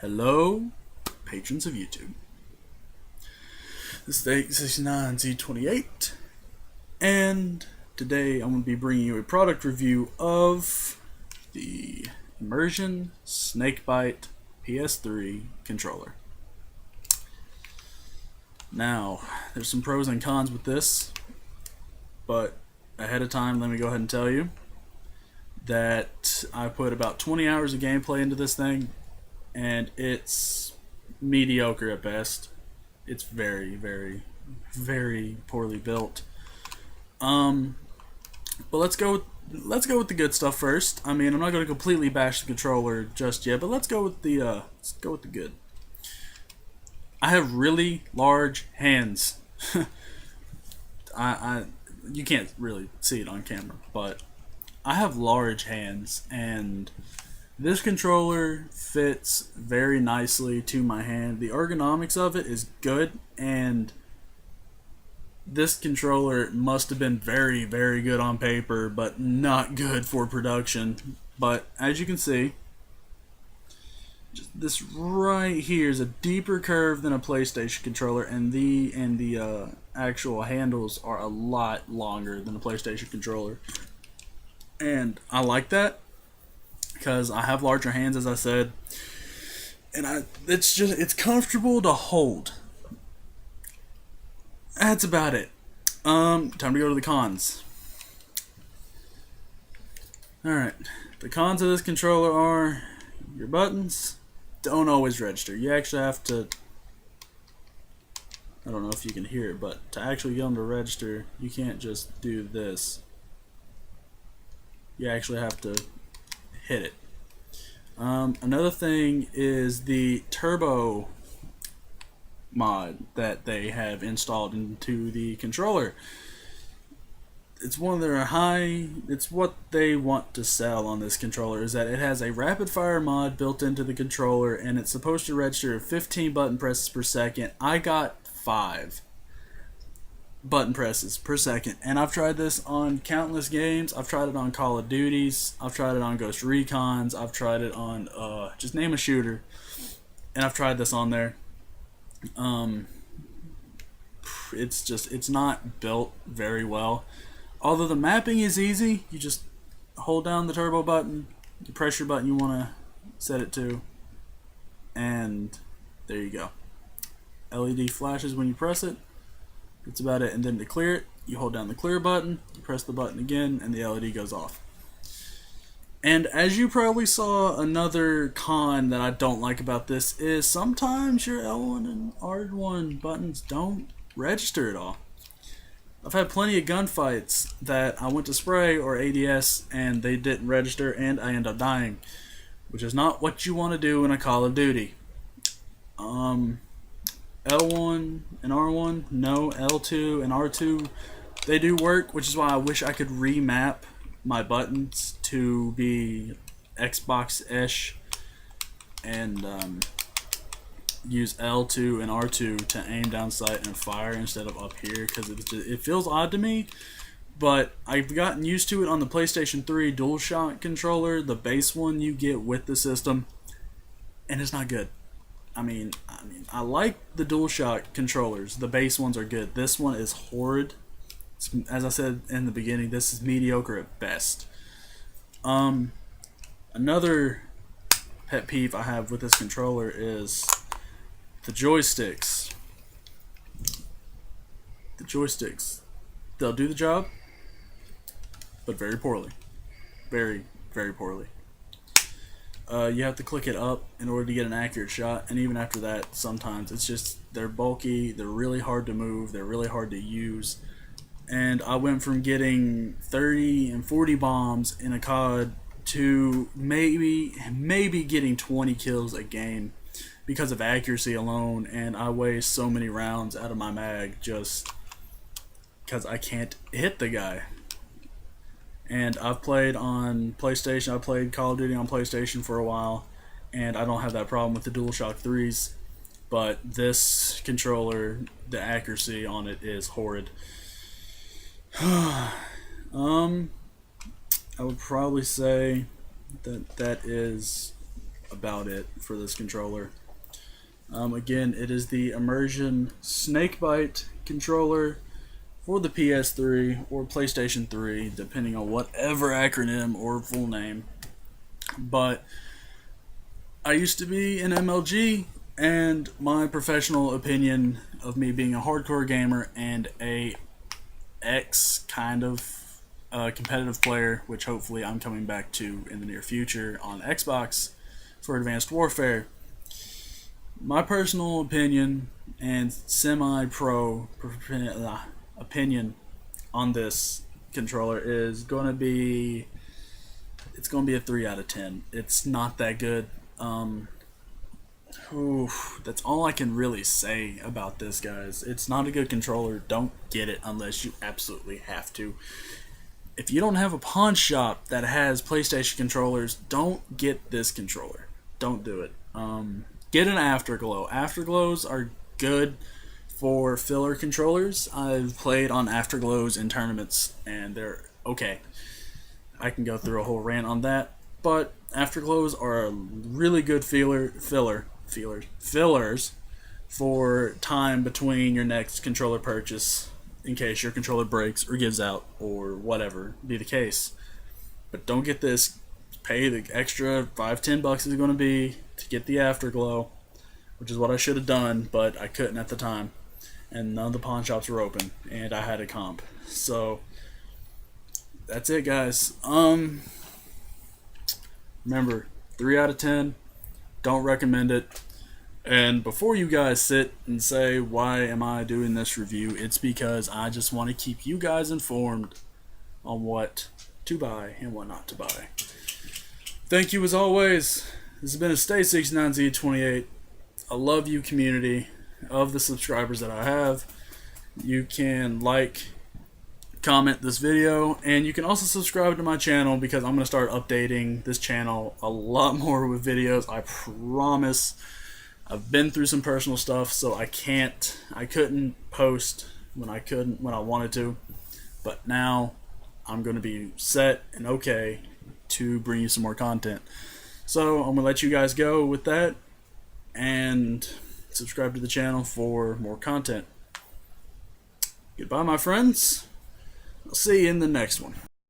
Hello, patrons of YouTube. This is the 69Z28, and today I'm going to be bringing you a product review of the Immersion Snakebyte PS3 controller. Now, there's some pros and cons with this, but ahead of time, let me go ahead and tell you that I put about 20 hours of gameplay into this thing, and it's mediocre at best. It's very, very, very poorly built. But let's go with the good stuff first. I mean, I'm not going to completely bash the controller just yet, but let's go with the good. I have really large hands. You can't really see it on camera, but I have large hands, and this controller fits very nicely to my hand. The ergonomics of it is good, and this controller must have been very, very good on paper, but not good for production. But as you can see, this right here is a deeper curve than a PlayStation controller, and the actual handles are a lot longer than a PlayStation controller. And I like that, because I have larger hands, as I said, and it's comfortable to hold. That's about it. Time to go to the cons. Alright, the cons of this controller are your buttons don't always register. You actually have to, I don't know if you can hear it, but to actually get them to register, you can't just do this. You actually have to hit it. Another thing is the turbo mod that they have installed into the controller. It's one of their it's what they want to sell on this controller, is that it has a rapid fire mod built into the controller, and it's supposed to register 15 button presses per second. I got 5 button presses per second, and I've tried this on countless games. I've tried it on Call of Duties, I've tried it on Ghost Recons, I've tried it on just name a shooter, and I've tried this on there. It's not built very well. Although the mapping is easy, you just hold down the turbo button, the pressure button you want to set it to, and there you go. LED flashes when you press it. That's about it. And then to clear it, you hold down the clear button, you press the button again, and the LED goes off. And as you probably saw, another con that I don't like about this is sometimes your L1 and R1 buttons don't register at all. I've had plenty of gunfights that I went to spray or ADS and they didn't register, and I end up dying, which is not what you want to do in a Call of Duty. L1 and R1, no. L2 and R2, they do work, which is why I wish I could remap my buttons to be Xbox-ish and use L2 and R2 to aim down sight and fire instead of up here, because it feels odd to me. But I've gotten used to it on the PlayStation 3 DualShock controller, the base one you get with the system, and it's not good. I mean, I like the DualShock controllers. The base ones are good. This one is horrid. As I said in the beginning, this is mediocre at best. Another pet peeve I have with this controller is the joysticks. The joysticks. They'll do the job, but very poorly. Very, very poorly. You have to click it up in order to get an accurate shot, and even after that, sometimes it's just, they're bulky, they're really hard to move, they're really hard to use. And I went from getting 30 and 40 bombs in a COD to maybe getting 20 kills a game because of accuracy alone, and I waste so many rounds out of my mag just because I can't hit the guy. And I've played on PlayStation, I played Call of Duty on PlayStation for a while, and I don't have that problem with the DualShock 3s, but this controller, the accuracy on it is horrid. I would probably say that is about it for this controller. Again, it is the Immersion Snakebyte controller for the PS3 or PlayStation 3, depending on whatever acronym or full name. But I used to be an MLG, and my professional opinion of me being a hardcore gamer and a X kind of competitive player, which hopefully I'm coming back to in the near future on Xbox for Advanced Warfare. My personal opinion and semi-pro opinion on this controller is going to be, it's going to be a 3 out of 10. It's not that good. That's all I can really say about this, guys. It's not a good controller. Don't get it unless you absolutely have to. If you don't have a pawn shop that has PlayStation controllers, don't get this controller. Don't do it. Get an Afterglow. Afterglows are good for filler controllers. I've played on Afterglows in tournaments, and they're okay. I can go through a whole rant on that, but Afterglows are a really good fillers for time between your next controller purchase, in case your controller breaks or gives out or whatever be the case. But don't get this. Pay the extra $5-10 is going to be to get the Afterglow, which is what I should have done, but I couldn't at the time, and none of the pawn shops were open, and I had a comp. So that's it, guys. Remember, 3 out of 10. Don't recommend it. And before you guys sit and say, why am I doing this review, it's because I just want to keep you guys informed on what to buy and what not to buy. Thank you as always. This has been a Stay69Z28. I love you, community of the subscribers that I have. You can like, comment this video, and you can also subscribe to my channel, because I'm going to start updating this channel a lot more with videos. I promise. I've been through some personal stuff, so I couldn't post when I wanted to, but now I'm going to be set and okay to bring you some more content. So I'm going to let you guys go with that, and subscribe to the channel for more content. Goodbye, my friends. I'll see you in the next one.